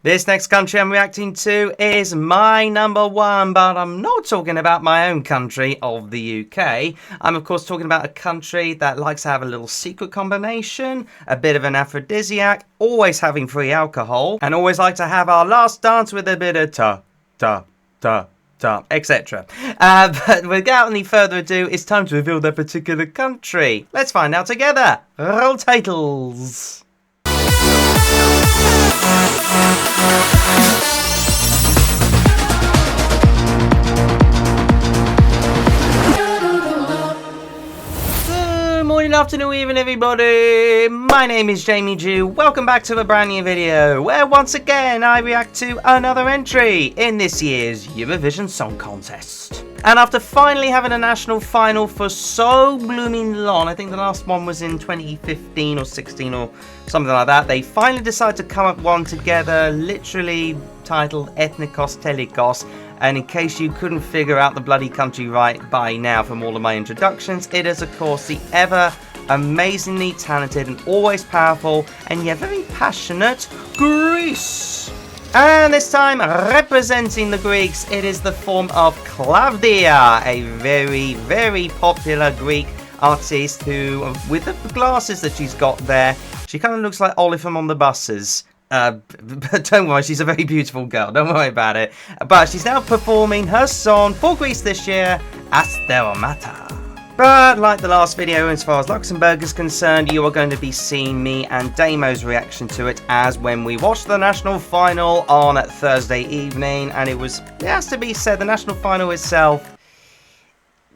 This next country I'm reacting to is my number one, but I'm not talking about my own country of the UK. I'm of course talking about a country that likes to have a little secret combination, a bit of an aphrodisiac, always having free alcohol, and always like to have our last dance with a bit of etc. But without any further ado, it's time to reveal their particular country. Let's find out together. Roll titles. Good morning, afternoon, evening, everybody. My name is Jamie Jew. Welcome back to a brand new video where once again I react to another entry in this year's Eurovision Song Contest. And after finally having a national final for so blooming long, I think the last one was in 2015 or 16 or something like that, they finally decided to come up one together, literally titled Ethnikos Telikos. And in case you couldn't figure out the bloody country right by now from all of my introductions, it is of course the ever amazingly talented and always powerful and yet very passionate Greece. And this time, representing the Greeks, it is the form of Klavdia, a very, very popular Greek artist who, with the glasses that she's got there, she kind of looks like Olive from On the Buses. But don't worry, she's a very beautiful girl, don't worry about it. But she's now performing her song for Greece this year, Asteromáta. But like the last video, as far as Luxembourg is concerned, you are going to be seeing me and Damo's reaction to it as when we watched the national final on Thursday evening. And it has to be said, the national final itself,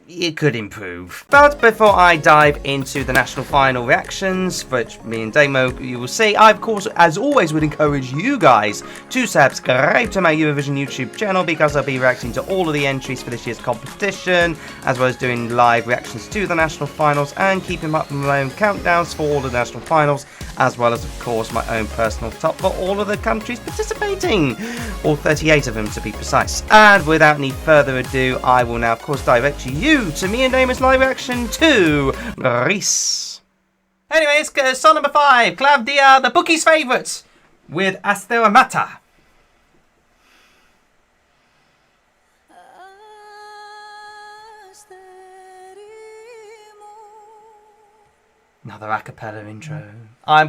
it could improve. But before I dive into the national final reactions, which me and Damo you will see, I of course, as always, would encourage you guys to subscribe to my Eurovision YouTube channel because I'll be reacting to all of the entries for this year's competition, as well as doing live reactions to the national finals and keeping up with my own countdowns for all the national finals, as well as of course my own personal top for all of the countries participating, all 38 of them to be precise. And without any further ado, I will now of course direct you to me and Damon's live reaction to Greece. Anyway, it's song number 5, Klavdia, the bookies' favourite, with Asteromáta. Another a cappella intro.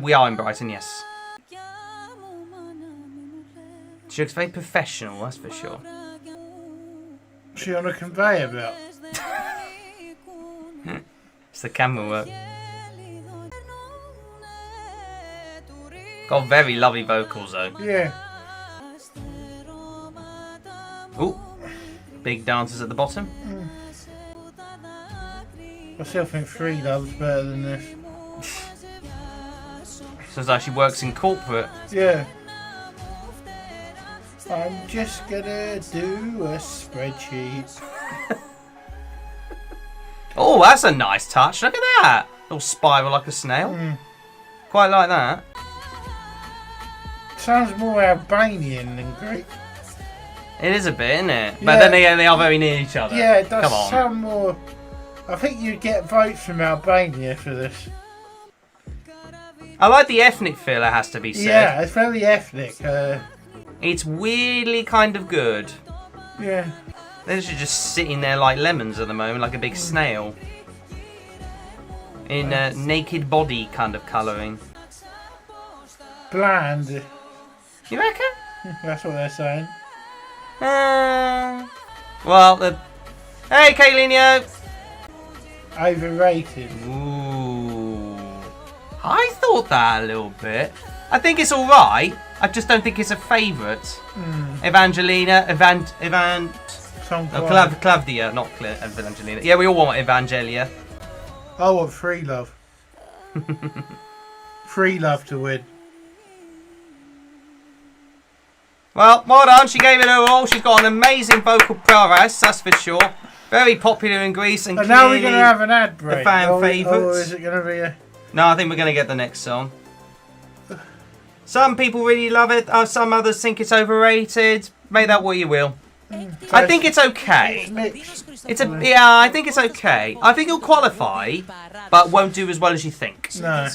We are in Brighton, yes. She looks very professional, that's for sure. Is she on a conveyor belt? It's the camera work. Got very lovely vocals though. Yeah. Ooh, big dancers at the bottom. I still think Free Love's better than this. Sounds like she works in corporate. Yeah. I'm just gonna do a spreadsheet. Oh, that's a nice touch. Look at that. Little spiral like a snail. Quite like that. Sounds more Albanian than Greek. It is a bit, isn't it? Yeah. But then again, they are very near each other. Yeah, it does Come on. sound more... I think you'd get votes from Albania for this. I like the ethnic feel, it has to be said. Yeah, it's very ethnic. It's weirdly kind of good. Yeah. They're just sitting there like lemons at the moment, like a big snail. In naked body kind of colouring. Bland. You reckon? That's what they're saying. Well, hey, Kaylinio! Overrated. Ooh. I thought that a little bit. I think it's alright. I just don't think it's a favourite. Evangelina, Klavdia, not Evangelina. Yeah, we all want Evangelia. I want Free Love. Free Love to win. Well, well done. She gave it her all. She's got an amazing vocal prowess, that's for sure. Very popular in Greece and now we're going to have an ad break. The fan favourites. Or is it going to be a... No, I think we're going to get the next song. Some people really love it. Some others think it's overrated. Make that what you will. I think it's okay. I think it's okay. I think it'll qualify, but won't do as well as you think. No.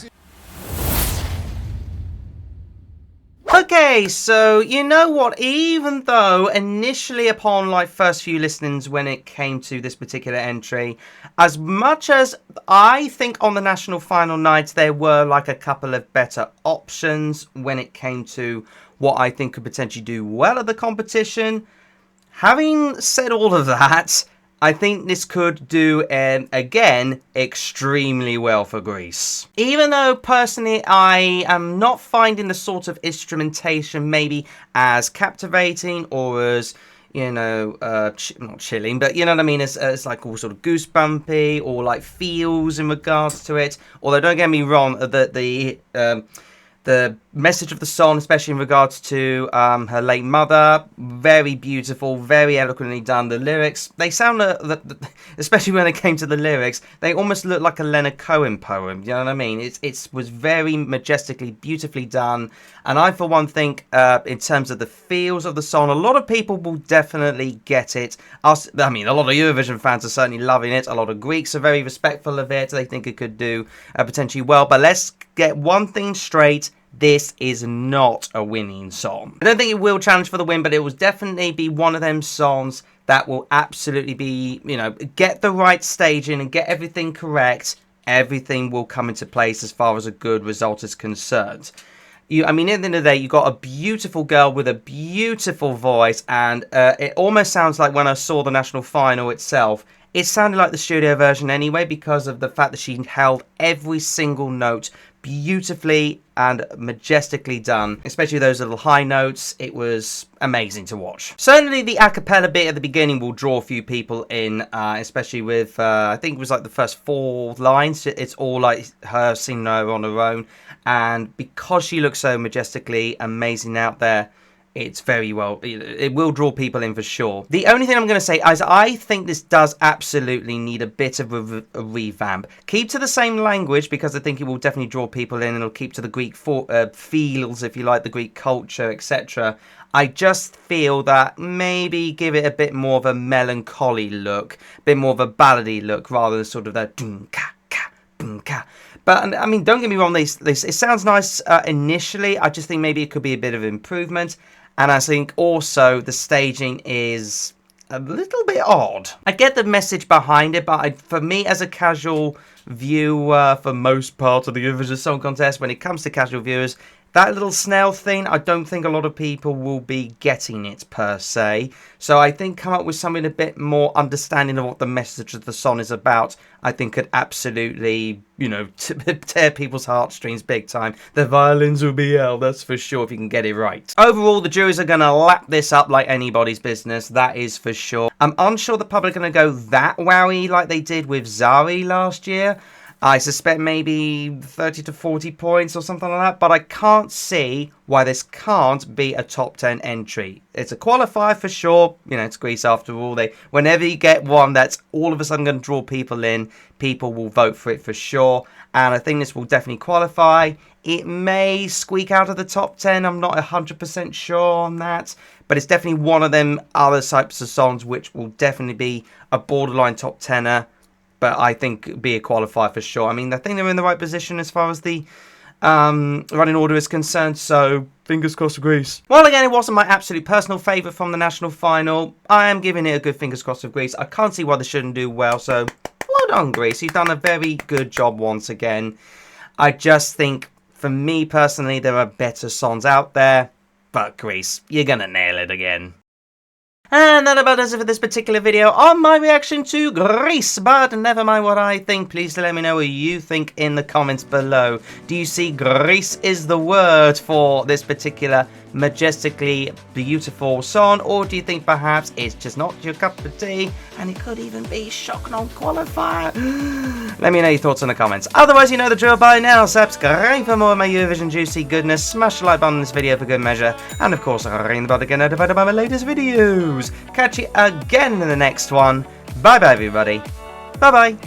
Okay, so you know what, even though initially upon like first few listenings when it came to this particular entry, as much as I think on the national final night there were like a couple of better options when it came to what I think could potentially do well at the competition, having said all of that, I think this could do, again, extremely well for Greece. Even though, personally, I am not finding the sort of instrumentation maybe as captivating or as, you know, not chilling, but you know what I mean, as like all sort of goosebumpy or like feels in regards to it. Although, don't get me wrong, the message of the song, especially in regards to her late mother, very beautiful, very eloquently done. The lyrics, they sound, especially when it came to the lyrics, they almost look like a Leonard Cohen poem. You know what I mean? It was very majestically, beautifully done. And I, for one, think in terms of the feels of the song, a lot of people will definitely get it. I mean, a lot of Eurovision fans are certainly loving it. A lot of Greeks are very respectful of it. They think it could do potentially well. But let's get one thing straight. This is not a winning song. I don't think it will challenge for the win, but it will definitely be one of them songs that will absolutely be, you know, get the right staging and get everything correct. Everything will come into place as far as a good result is concerned. I mean, at the end of the day, you got a beautiful girl with a beautiful voice, and it almost sounds like when I saw the national final itself, it sounded like the studio version anyway, because of the fact that she held every single note beautifully and majestically done, especially those little high notes. It was amazing to watch. Certainly the a cappella bit at the beginning will draw a few people in, especially with I think it was like the first 4 lines. It's all like her singing over on her own, and because she looks so majestically amazing out there, it's very well, it will draw people in for sure. The only thing I'm going to say is I think this does absolutely need a bit of a revamp. Keep to the same language, because I think it will definitely draw people in, and it'll keep to the Greek feels, if you like, the Greek culture, etc. I just feel that maybe give it a bit more of a melancholy look, a bit more of a ballady look, rather than sort of that dum-ka, ka, boom-ka. But, I mean, don't get me wrong, it sounds nice initially. I just think maybe it could be a bit of improvement. And I think also the staging is a little bit odd. I get the message behind it, but for me as a casual viewer, for most part of the Eurovision Song Contest, when it comes to casual viewers, that little snail thing, I don't think a lot of people will be getting it per se. So I think come up with something a bit more understanding of what the message of the song is about, I think could absolutely, you know, tear people's heartstrings big time. The violins will be hell, that's for sure, if you can get it right. Overall, the juries are going to lap this up like anybody's business, that is for sure. I'm unsure the public are going to go that wowie like they did with Zari last year. I suspect maybe 30 to 40 points or something like that, but I can't see why this can't be a top 10 entry. It's a qualifier for sure. You know, it's Greece after all. Whenever you get one that's all of a sudden going to draw people in, people will vote for it for sure. And I think this will definitely qualify. It may squeak out of the top 10. I'm not 100% sure on that. But it's definitely one of them other types of songs which will definitely be a borderline top 10er. But I think be a qualifier for sure. I mean, I think they're in the right position as far as the running order is concerned. So, fingers crossed for Greece. Well, again, it wasn't my absolute personal favourite from the national final. I am giving it a good fingers crossed for Greece. I can't see why they shouldn't do well. So, well done, Greece. You've done a very good job once again. I just think, for me personally, there are better songs out there. But Greece, you're going to nail it again. And that about does it for this particular video on my reaction to Greece. But never mind what I think, please let me know what you think in the comments below. Do you see Greece is the word for this particular majestically beautiful song, or do you think perhaps it's just not your cup of tea and it could even be shock non-qualifier? Let me know your thoughts in the comments. Otherwise, you know the drill by now. Subscribe for more of my Eurovision juicy goodness, smash the like button on this video for good measure, and of course ring the bell to get notified about my latest videos. Catch you again in the next one. Bye bye everybody. Bye bye.